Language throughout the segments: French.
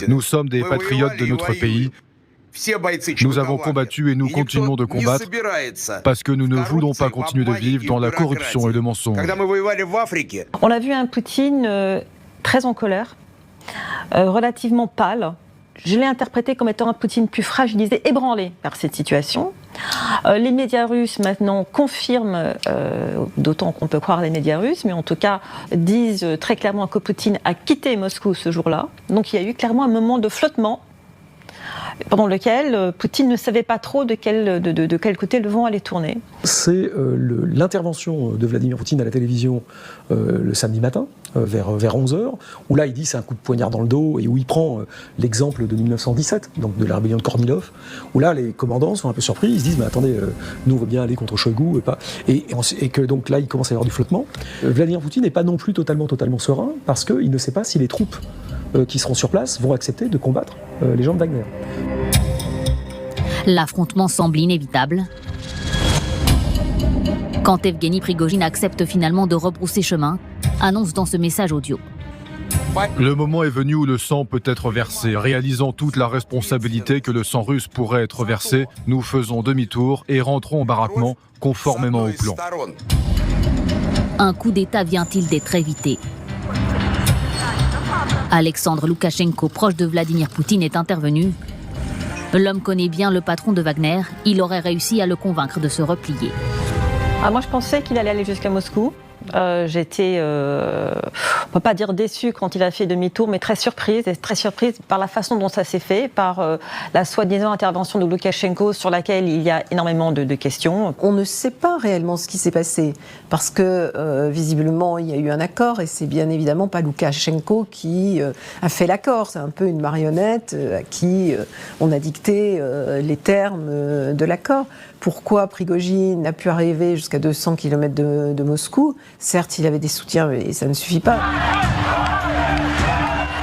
Nous sommes des patriotes de notre pays. Nous avons combattu et nous continuons de combattre parce que nous ne voulons pas continuer de vivre dans la corruption et le mensonge. On a vu un Poutine très en colère, relativement pâle. Je l'ai interprété comme étant un Poutine plus fragilisé, ébranlé par cette situation. Les médias russes maintenant confirment, d'autant qu'on peut croire les médias russes, mais en tout cas disent très clairement que Poutine a quitté Moscou ce jour-là. Donc il y a eu clairement un moment de flottement pendant lequel Poutine ne savait pas trop de quel côté le vent allait tourner. C'est l'intervention de Vladimir Poutine à la télévision le samedi matin, vers 11h, où là il dit c'est un coup de poignard dans le dos, et où il prend l'exemple de 1917, donc de la rébellion de Kornilov, où là les commandants sont un peu surpris, ils se disent mais attendez, nous on veut bien aller contre Shoigu, et que donc là il commence à y avoir du flottement. Vladimir Poutine n'est pas non plus totalement serein, parce qu'il ne sait pas si les troupes qui seront sur place vont accepter de combattre les gens de Wagner. L'affrontement semble inévitable quand Evgeny Prigojine accepte finalement de rebrousser chemin, annonce dans ce message audio. Le moment est venu où le sang peut être versé. Réalisant toute la responsabilité que le sang russe pourrait être versé, nous faisons demi-tour et rentrons au baraquement conformément au plan. Un coup d'État vient-il d'être évité ? Alexandre Loukachenko, proche de Vladimir Poutine, est intervenu. L'homme connaît bien le patron de Wagner. Il aurait réussi à le convaincre de se replier. Moi, je pensais qu'il allait aller jusqu'à Moscou. J'étais, on ne peut pas dire déçue quand il a fait demi-tour, mais très surprise par la façon dont ça s'est fait, par la soi-disant intervention de Loukachenko sur laquelle il y a énormément de questions. On ne sait pas réellement ce qui s'est passé, parce que visiblement il y a eu un accord, et c'est bien évidemment pas Loukachenko qui a fait l'accord, c'est un peu une marionnette à qui on a dicté les termes de l'accord. Pourquoi Prigojine n'a pu arriver jusqu'à 200 km de Moscou? Certes, il avait des soutiens, mais ça ne suffit pas.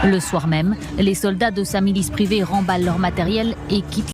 Le soir même, les soldats de sa milice privée remballent leur matériel et quittent